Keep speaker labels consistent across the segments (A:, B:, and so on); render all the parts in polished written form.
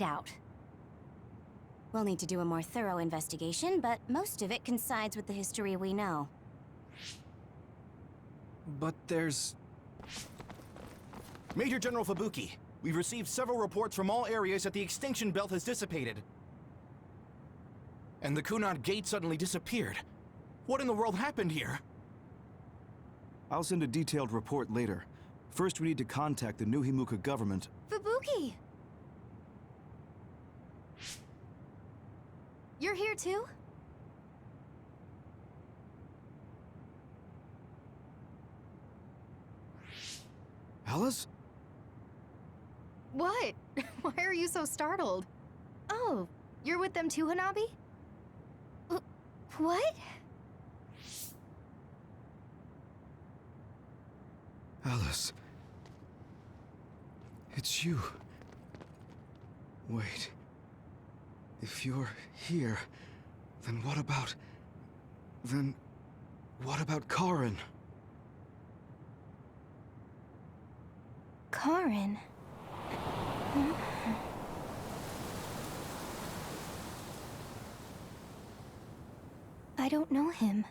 A: out. We'll need to do a more thorough investigation, but most of it coincides with the history we know.
B: But there's...
C: Major General Fubuki, we've received several reports from all areas that the extinction belt has dissipated. And the Kunad Gate suddenly disappeared. What in the world happened here?
D: I'll send a detailed report later. First, we need to contact the New Himuka government.
A: Fubuki! You're here too?
D: Alice?
E: What? Why are you so startled?
A: Oh, you're with them too, Hanabi? What?
D: Alice. It's you. Wait. If you're here, then what about... Then... what about Karin?
A: Karin? I don't know him.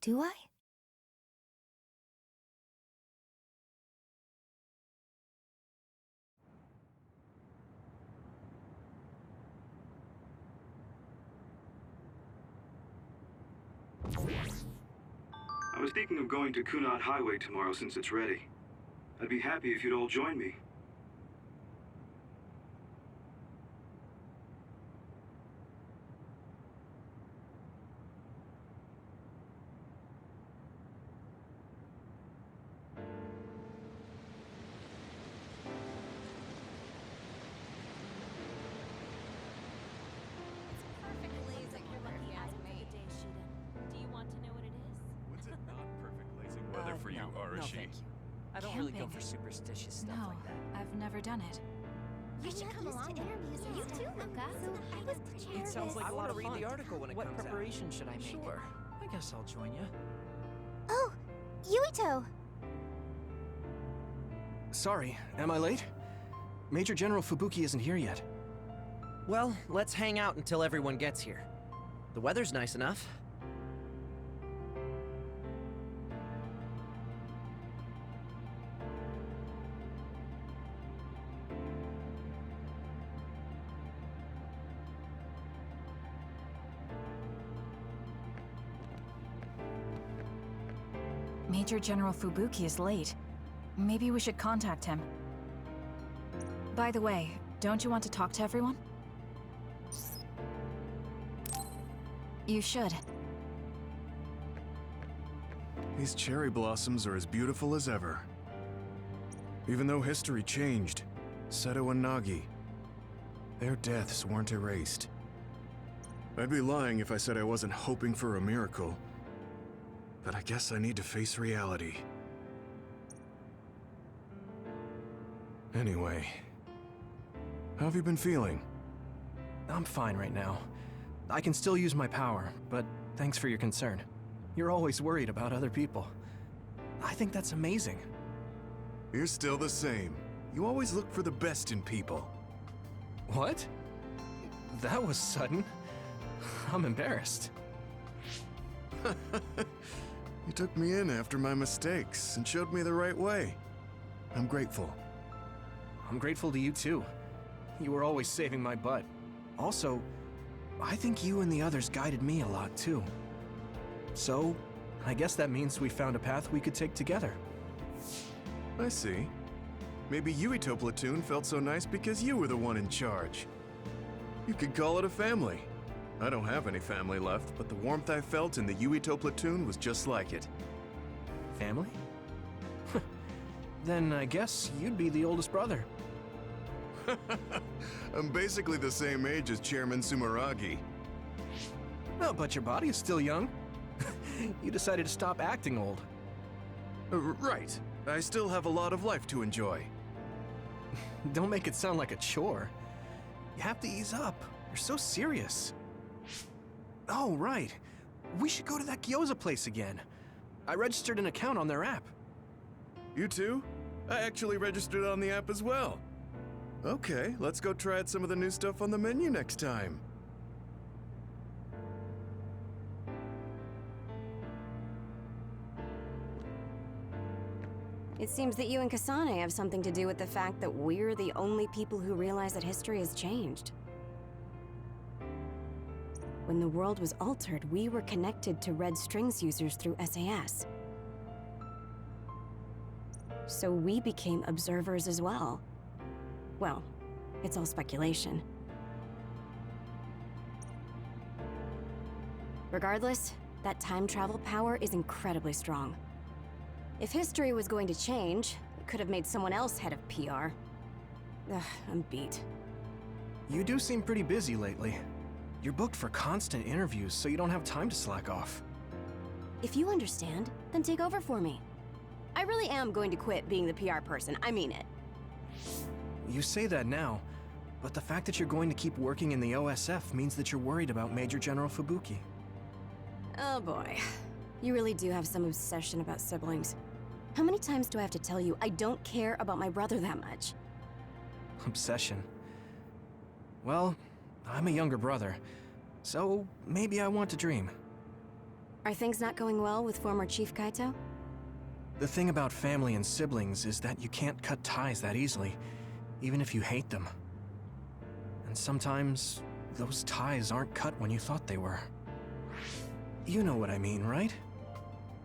A: Do I?
F: I was thinking of going to Kunad Highway tomorrow since it's ready. I'd be happy if you'd all join me.
G: For you, Arashi.
H: I don't really go for superstitious stuff like that.
E: I've never done it.
A: You should come along to interviews. You too, Luca. So I was the chair.
H: It sounds like
G: I
H: a lot
G: want
H: of
G: to read
H: fun.
G: the article when it
H: What
G: comes out.
H: preparation should I make?
G: Sure.
H: I guess I'll join you.
A: Oh, Yuito!
B: Sorry, am I late? Major General Fubuki isn't here yet.
H: Well, let's hang out until everyone gets here. The weather's nice enough.
E: Major General Fubuki is late. Maybe we should contact him. By the way, don't you want to talk to everyone? You should.
I: These cherry blossoms are as beautiful as ever. Even though history changed, Seto and Nagi, their deaths weren't erased. I'd be lying if I said I wasn't hoping for a miracle. But I guess I need to face reality. Anyway, how have you been feeling?
B: I'm fine right now. I can still use my power, but thanks for your concern. You're always worried about other people. I think that's amazing.
I: You're still the same. You always look for the best in people.
B: What? That was sudden. I'm embarrassed.
I: You took me in after my mistakes and showed me the right way. I'm grateful.
B: I'm grateful to you too. You were always saving my butt. Also, I think you and the others guided me a lot too. So, I guess that means we found a path we could take together.
I: I see. Maybe Yuito Platoon felt so nice because you were the one in charge. You could call it a family. I don't have any family left, but the warmth I felt in the Yuito Platoon was just like it.
B: Family? Then I guess you'd be the oldest brother.
I: I'm basically the same age as Chairman Sumeragi.
B: Oh, but your body is still young. You decided to stop acting old.
I: Right. I still have a lot of life to enjoy.
B: Don't make it sound like a chore. You have to ease up. You're so serious. Oh, right. We should go to that gyoza place again. I registered an account on their app.
I: You too? I actually registered on the app as well. Okay, let's go try out some of the new stuff on the menu next time.
A: It seems that you and Kasane have something to do with the fact that we're the only people who realize that history has changed. When the world was altered, we were connected to Red Strings users through SAS. So we became observers as well. Well, it's all speculation. Regardless, that time travel power is incredibly strong. If history was going to change, it could have made someone else head of PR. Ugh, I'm beat.
B: You do seem pretty busy lately. You're booked for constant interviews, so you don't have time to slack off.
A: If you understand, then take over for me. I really am going to quit being the PR person, I mean it.
B: You say that now, but the fact that you're going to keep working in the OSF means that you're worried about Major General Fubuki.
A: Oh boy. You really do have some obsession about siblings. How many times do I have to tell you I don't care about my brother that much?
B: Obsession. Well, I'm a younger brother, so maybe I want to dream.
A: Are things not going well with former Chief Kaito?
B: The thing about family and siblings is that you can't cut ties that easily, even if you hate them. And sometimes, those ties aren't cut when you thought they were. You know what I mean, right?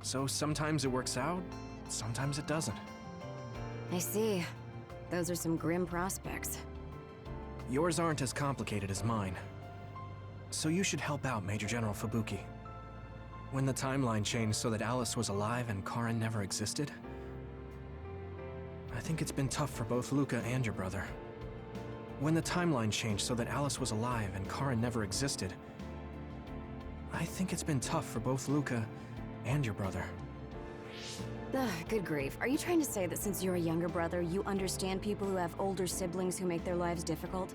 B: So sometimes it works out, sometimes it doesn't.
A: I see. Those are some grim prospects.
B: Yours aren't as complicated as mine. So you should help out Major General Fubuki. When the timeline changed so that Alice was alive and Karin never existed, I think it's been tough for both Luca and your brother. When the timeline changed so that Alice was alive and Karin never existed, I think it's been tough for both Luca and your brother.
A: Ugh, good grief. Are you trying to say that since you're a younger brother, you understand people who have older siblings who make their lives difficult?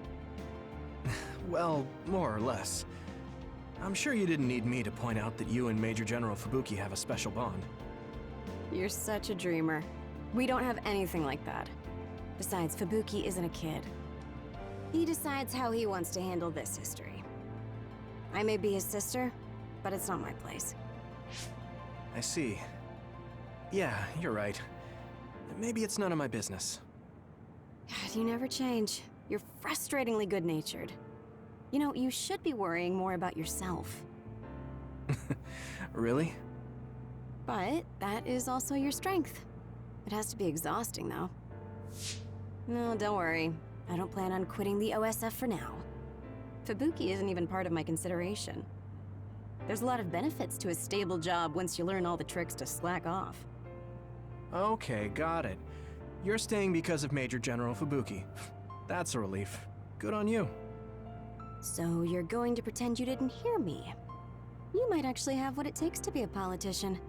B: Well, more or less. I'm sure you didn't need me to point out that you and Major General Fubuki have a special bond.
A: You're such a dreamer. We don't have anything like that. Besides, Fubuki isn't a kid. He decides how he wants to handle this history. I may be his sister, but it's not my place.
B: I see. Yeah, you're right. Maybe it's none of my business.
A: God, you never change. You're frustratingly good-natured. You know, you should be worrying more about yourself.
B: Really?
A: But that is also your strength. It has to be exhausting, though. No, don't worry. I don't plan on quitting the OSF for now. Fubuki isn't even part of my consideration. There's a lot of benefits to a stable job once you learn all the tricks to slack off.
B: Okay, got it. You're staying because of Major General Fubuki. That's a relief. Good on you.
A: So you're going to pretend you didn't hear me. You might actually have what it takes to be a politician.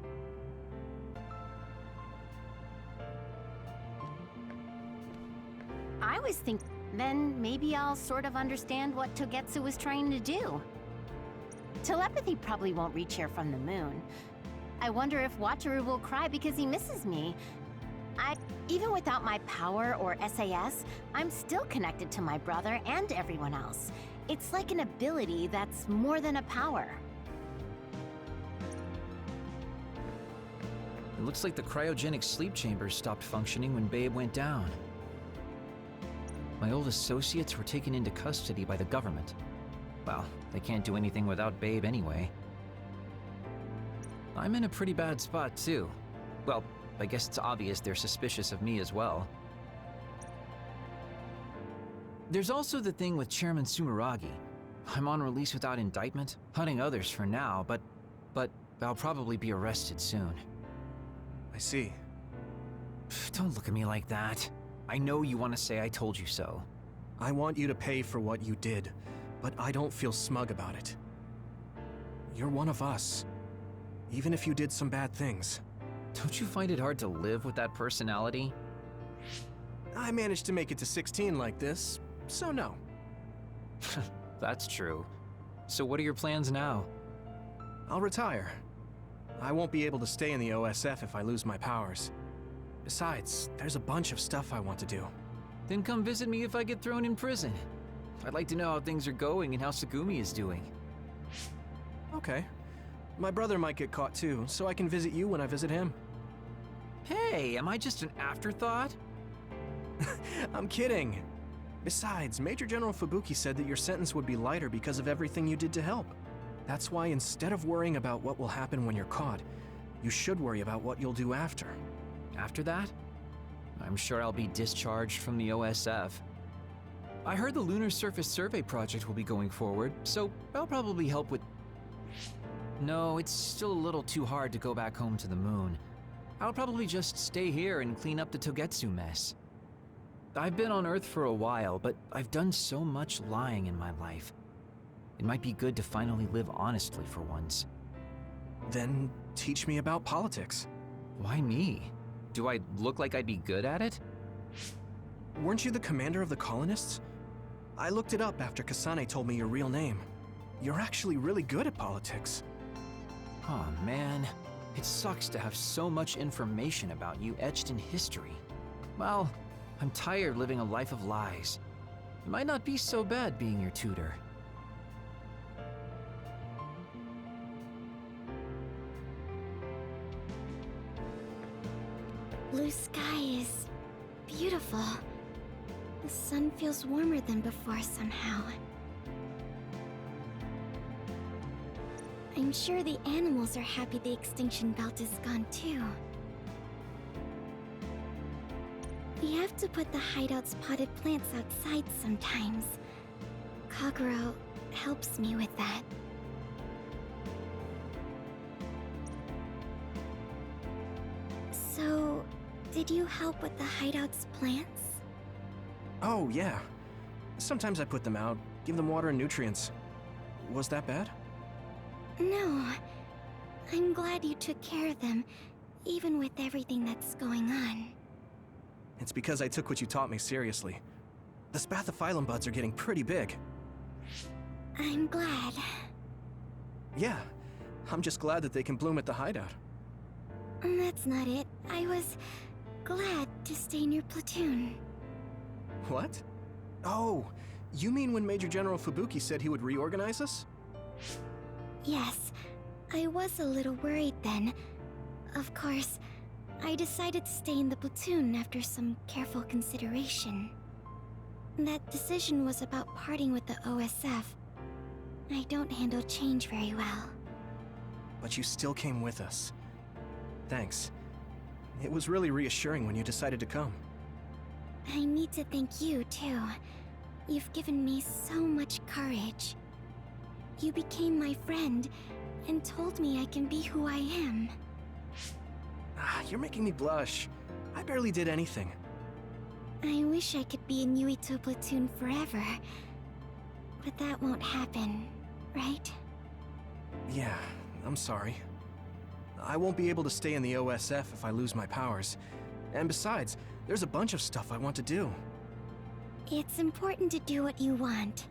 G: I was thinking, then maybe I'll sort of understand what Togetsu was trying to do. Telepathy probably won't reach here from the moon. I wonder if Wataru will cry because he misses me. Even without my power or SAS, I'm still connected to my brother and everyone else. It's like an ability that's more than a power.
J: It looks like the cryogenic sleep chambers stopped functioning when Babe went down. My old associates were taken into custody by the government. Well, they can't do anything without Babe anyway. I'm in a pretty bad spot too. Well, I guess it's obvious they're suspicious of me as well. There's also the thing with Chairman Sumeragi. I'm on release without indictment, hunting others for now, but I'll probably be arrested soon.
B: I see.
J: Don't look at me like that. I know you want to say I told you so.
B: I want you to pay for what you did, but I don't feel smug about it. You're one of us, even if you did some bad things.
J: Don't you find it hard to live with that personality?
B: I managed to make it to 16 like this, so no.
J: That's true. So what are your plans now?
B: I'll retire. I won't be able to stay in the OSF if I lose my powers. Besides, there's a bunch of stuff I want to do.
J: Then come visit me if I get thrown in prison. I'd like to know how things are going and how Sagumi is doing.
B: Okay. My brother might get caught too, so I can visit you when I visit him.
J: Hey, am I just an afterthought?
B: I'm kidding. Besides, Major General Fubuki said that your sentence would be lighter because of everything you did to help. That's why instead of worrying about what will happen when you're caught, you should worry about what you'll do after.
J: After that? I'm sure I'll be discharged from the OSF. I heard the Lunar Surface Survey project will be going forward, so I'll probably help with... No, it's still a little too hard to go back home to the moon. I'll probably just stay here and clean up the Togetsu mess. I've been on Earth for a while, but I've done so much lying in my life. It might be good to finally live honestly for once.
B: Then teach me about politics.
J: Why me? Do I look like I'd be good at it?
B: Weren't you the commander of the colonists? I looked it up after Kasane told me your real name. You're actually really good at politics.
J: Oh man, it sucks to have so much information about you etched in history. Well, I'm tired living a life of lies. It might not be so bad being your tutor.
K: Blue sky is beautiful. The sun feels warmer than before somehow. I'm sure the animals are happy the extinction belt is gone too. We have to put the hideout's potted plants outside sometimes. Kaguro helps me with that. So, did you help with the hideout's plants?
B: Oh, yeah. Sometimes I put them out, give them water and nutrients. Was that bad?
K: No. I'm glad you took care of them, even with everything that's going on.
B: It's because I took what you taught me seriously. The spathiphyllum buds are getting pretty big.
K: I'm glad.
B: Yeah, I'm just glad that they can bloom at the hideout.
K: That's not it. I was glad to stay in your platoon.
B: What? Oh, you mean when Major General Fubuki said he would reorganize us?
K: Yes, I was a little worried then. Of course, I decided to stay in the platoon after some careful consideration. That decision was about parting with the OSF. I don't handle change very well.
B: But you still came with us. Thanks. It was really reassuring when you decided to come.
K: I need to thank you, too. You've given me so much courage. You became my friend and told me I can be who I am.
B: You're making me blush. I barely did anything.
K: I wish I could be in Yuito platoon forever. But that won't happen, right?
B: Yeah, I'm sorry. I won't be able to stay in the OSF if I lose my powers. And besides, there's a bunch of stuff I want to do.
K: It's important to do what you want.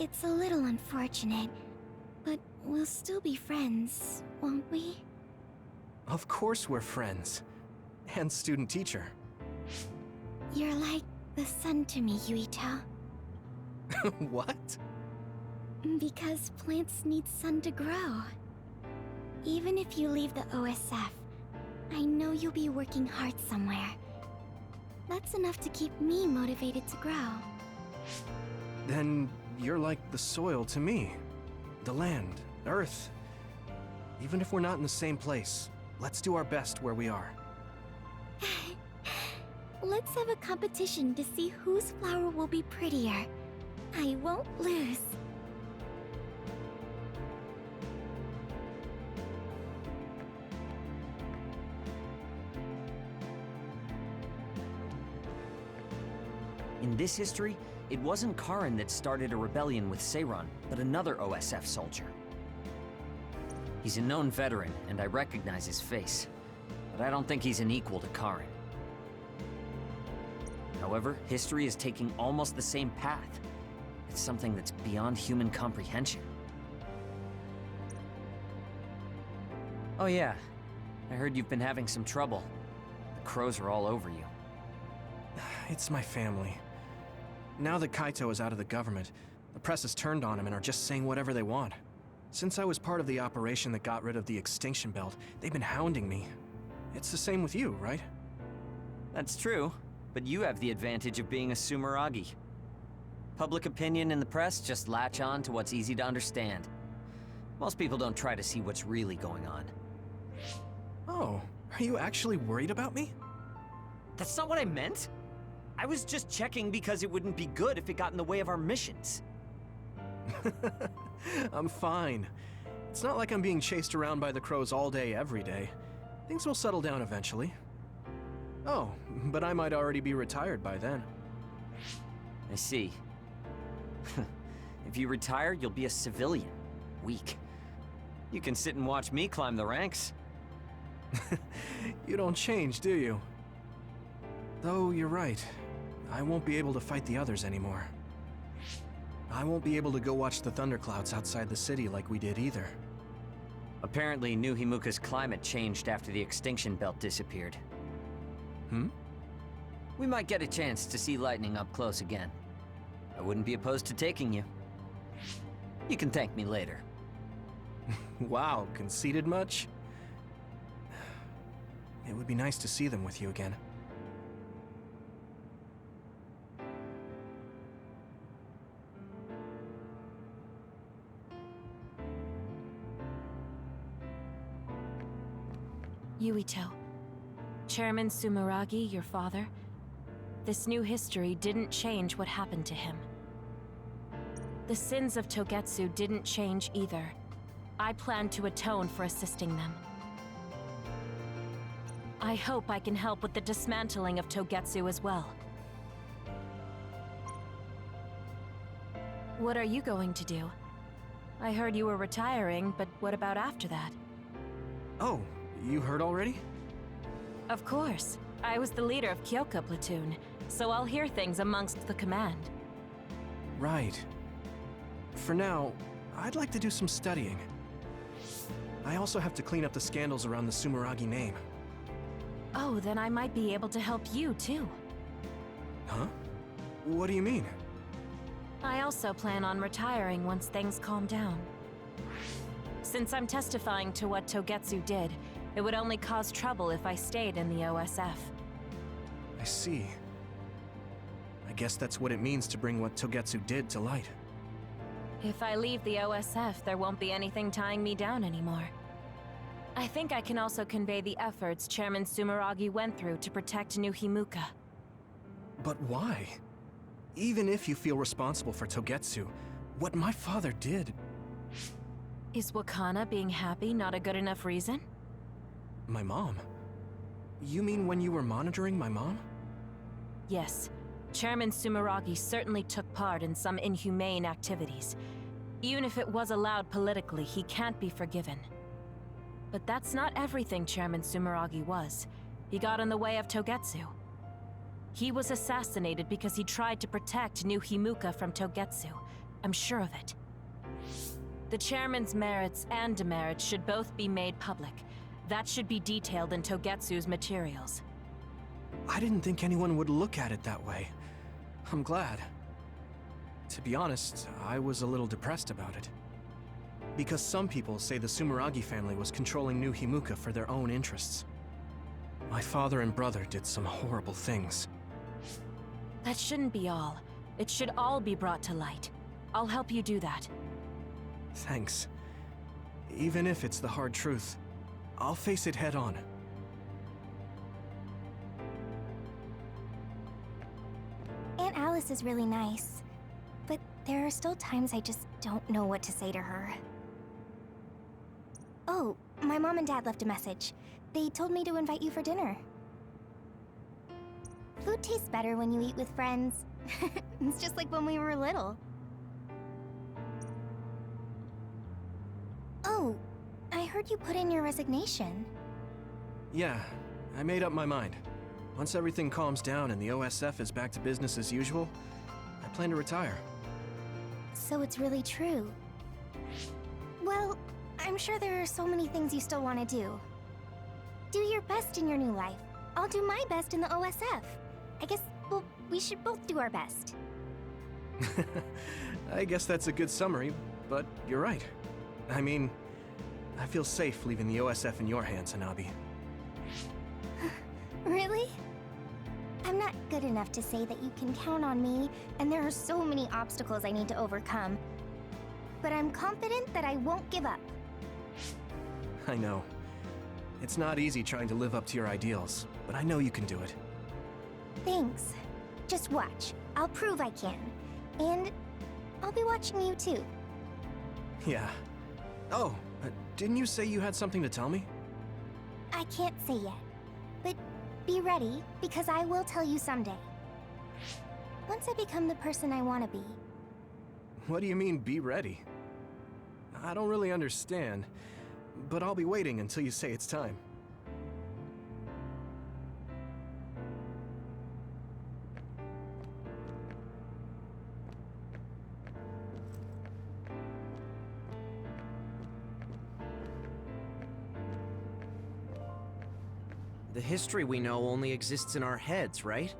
K: It's a little unfortunate, but we'll still be friends, won't we?
B: Of course we're friends. And student-teacher.
K: You're like the sun to me, Yuito.
B: What?
K: Because plants need sun to grow. Even if you leave the OSF, I know you'll be working hard somewhere. That's enough to keep me motivated to grow.
B: Then you're like the soil to me. The land, earth. Even if we're not in the same place, let's do our best where we are.
K: Let's have a competition to see whose flower will be prettier. I won't lose.
L: In this history, it wasn't Karin that started a rebellion with Seiron, but another OSF soldier. He's a known veteran, and I recognize his face, but I don't think he's an equal to Karin. However, history is taking almost the same path. It's something that's beyond human comprehension. Oh yeah, I heard you've been having some trouble. The crows are all over you.
B: It's my family. Now that Kaito is out of the government, the press has turned on him and are just saying whatever they want. Since I was part of the operation that got rid of the extinction belt, they've been hounding me. It's the same with you, right?
L: That's true, but you have the advantage of being a Sumeragi. Public opinion and the press just latch on to what's easy to understand. Most people don't try to see what's really going on.
B: Oh, are you actually worried about me?
L: That's not what I meant. I was just checking because it wouldn't be good if it got in the way of our missions.
B: I'm fine. It's not like I'm being chased around by the crows all day, every day. Things will settle down eventually. Oh, but I might already be retired by then.
L: I see. If you retire, you'll be a civilian. Weak. You can sit and watch me climb the ranks.
B: You don't change, do you? Though you're right. I won't be able to fight the others anymore. I won't be able to go watch the thunderclouds outside the city like we did either.
L: Apparently, New Himuka's climate changed after the extinction belt disappeared.
B: Hmm?
L: We might get a chance to see lightning up close again. I wouldn't be opposed to taking you. You can thank me later.
B: Wow, conceited much? It would be nice to see them with you again.
E: Yuito. Chairman Sumeragi, your father. This new history didn't change what happened to him. The sins of Togetsu didn't change either. I plan to atone for assisting them. I hope I can help with the dismantling of Togetsu as well. What are you going to do? I heard you were retiring, but what about after that?
B: Oh, you heard already?
E: Of course. I was the leader of Kyoka platoon, so I'll hear things amongst the command.
B: Right. For now, I'd like to do some studying. I also have to clean up the scandals around the Sumeragi name.
E: Oh, then I might be able to help you, too.
B: Huh? What do you mean?
E: I also plan on retiring once things calm down. Since I'm testifying to what Togetsu did, it would only cause trouble if I stayed in the OSF.
B: I see. I guess that's what it means to bring what Togetsu did to light.
E: If I leave the OSF, there won't be anything tying me down anymore. I think I can also convey the efforts Chairman Sumeragi went through to protect New Himuka.
B: But why? Even if you feel responsible for Togetsu, what my father did...
E: Is Wakana being happy not a good enough reason?
B: My mom? You mean when you were monitoring my mom?
E: Yes. Chairman Sumeragi certainly took part in some inhumane activities. Even if it was allowed politically, he can't be forgiven. But that's not everything Chairman Sumeragi was. He got in the way of Togetsu. He was assassinated because he tried to protect New Himuka from Togetsu. I'm sure of it. The chairman's merits and demerits should both be made public. That should be detailed in Togetsu's materials.
B: I didn't think anyone would look at it that way. I'm glad. To be honest, I was a little depressed about it. Because some people say the Sumeragi family was controlling New Himuka for their own interests. My father and brother did some horrible things.
E: That shouldn't be all. It should all be brought to light. I'll help you do that.
B: Thanks. Even if it's the hard truth, I'll face it head on.
K: Aunt Alice is really nice, but there are still times I just don't know what to say to her. Oh, my mom and dad left a message. They told me to invite you for dinner. Food tastes better when you eat with friends. It's just like when we were little. Oh, I heard you put in your resignation.
B: Yeah, I made up my mind. Once everything calms down and the OSF is back to business as usual, I plan to retire.
K: So it's really true. Well, I'm sure there are so many things you still want to do. Do your best in your new life. I'll do my best in the OSF. I guess We should both do our best.
B: I guess that's a good summary, but you're right. I mean, I feel safe leaving the OSF in your hands, Hanabi.
K: Really? I'm not good enough to say that you can count on me, and there are so many obstacles I need to overcome. But I'm confident that I won't give up.
B: I know. It's not easy trying to live up to your ideals, but I know you can do it.
K: Thanks. Just watch. I'll prove I can. And I'll be watching you too.
B: Yeah. Oh, didn't you say you had something to tell me?
K: I can't say yet. But be ready, because I will tell you someday. Once I become the person I want to be.
B: What do you mean, be ready? I don't really understand, but I'll be waiting until you say it's time.
H: The history we know only exists in our heads, right?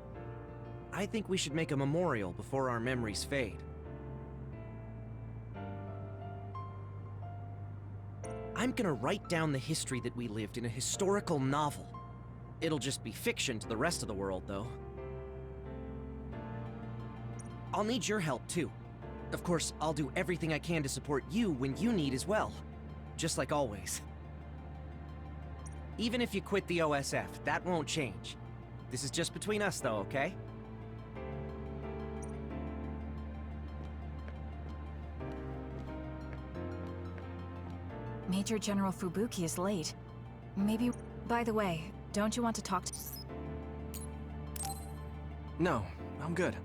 H: I think we should make a memorial before our memories fade. I'm gonna write down the history that we lived in a historical novel. It'll just be fiction to the rest of the world, though. I'll need your help, too. Of course, I'll do everything I can to support you when you need as well. Just like always. Even if you quit the OSF, that won't change. This is just between us, though, okay?
E: Major General Fubuki is late. Maybe... By the way, don't you want to talk to...
B: No, I'm good.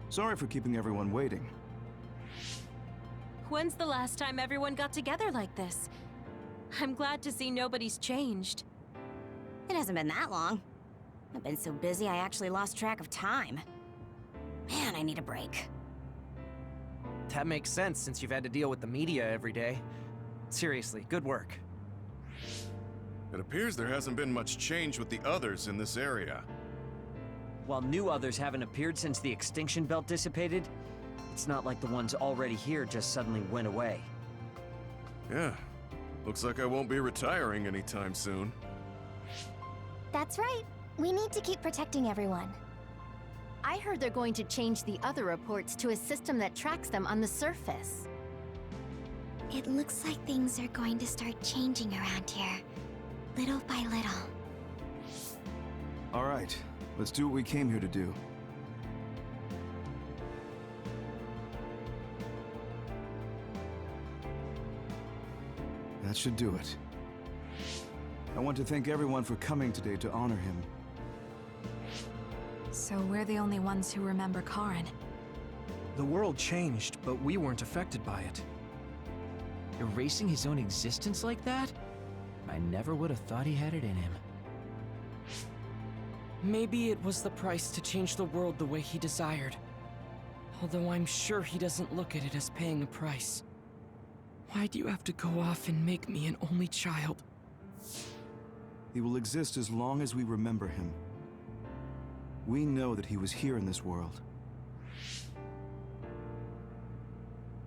D: Sorry for keeping everyone waiting.
E: When's the last time everyone got together like this? I'm glad to see nobody's changed.
A: It hasn't been that long. I've been so busy I actually lost track of time. Man, I need a break.
H: That makes sense since you've had to deal with the media every day. Seriously, good work.
I: It appears there hasn't been much change with the others in this area.
L: While new others haven't appeared since the extinction belt dissipated, it's not like the ones already here just suddenly went away.
I: Yeah. Looks like I won't be retiring anytime soon.
K: That's right. We need to keep protecting everyone.
G: I heard they're going to change the other reports to a system that tracks them on the surface.
K: It looks like things are going to start changing around here. Little by little.
D: All right, let's do what we came here to do. That should do it. I want to thank everyone for coming today to honor him.
E: So we're the only ones who remember Karin.
B: The world changed, but we weren't affected by it.
J: Erasing his own existence like that? I never would have thought he had it in him.
M: Maybe it was the price to change the world the way he desired. Although I'm sure he doesn't look at it as paying a price. Why do you have to go off and make me an only child?
D: He will exist as long as we remember him. We know that he was here in this world.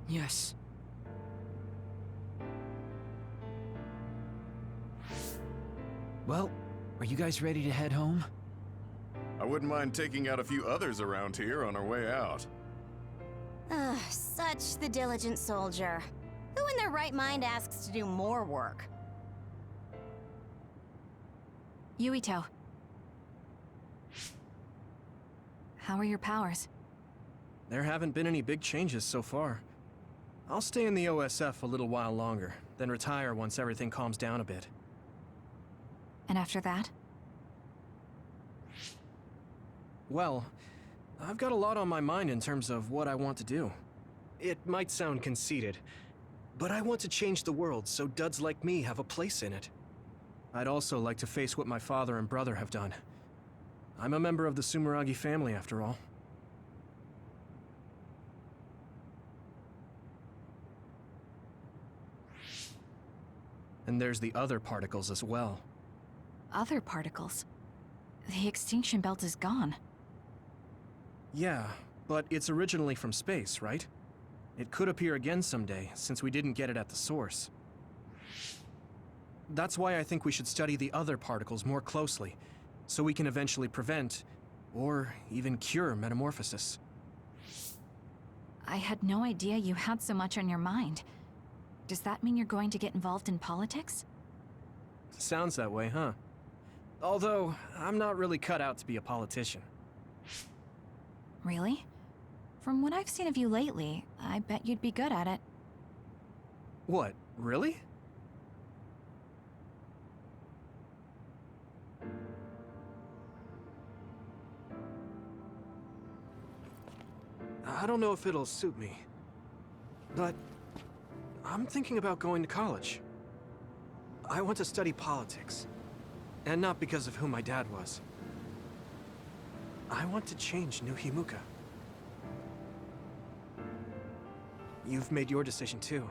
M: Yes.
J: Well, are you guys ready to head home?
I: I wouldn't mind taking out a few others around here on our way out.
A: Ugh, such the diligent soldier. Who in their right mind asks to do more work?
E: Yuito. How are your powers?
B: There haven't been any big changes so far. I'll stay in the OSF a little while longer, then retire once everything calms down a bit.
E: And after that?
B: Well, I've got a lot on my mind in terms of what I want to do. It might sound conceited, but I want to change the world so duds like me have a place in it. I'd also like to face what my father and brother have done. I'm a member of the Sumeragi family, after all. And there's the other particles as well.
N: Other particles? The extinction belt is gone.
B: Yeah, but it's originally from space, right? It could appear again someday, since we didn't get it at the source. That's why I think we should study the other particles more closely, so we can eventually prevent, or even cure metamorphosis.
N: I had no idea you had so much on your mind. Does that mean you're going to get involved in politics?
B: Sounds that way, huh? Although, I'm not really cut out to be a politician.
N: Really? From what I've seen of you lately, I bet you'd be good at it.
B: What, really? I don't know if it'll suit me, but I'm thinking about going to college. I want to study politics, and not because of who my dad was. I want to change New Himuka. You've made your decision too,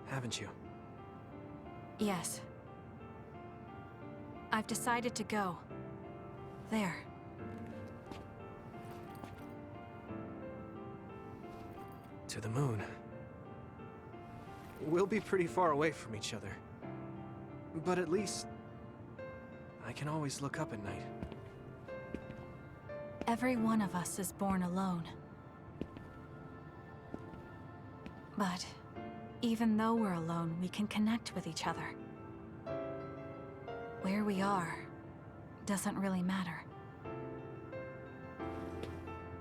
B: haven't you?
N: Yes. I've decided to go. There.
B: To the moon. We'll be pretty far away from each other. But at least, I can always look up at night.
N: Every one of us is born alone. But even though we're alone, we can connect with each other. Where we are doesn't really matter.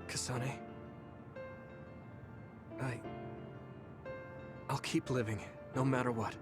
B: Kasane, I'll keep living, no matter what.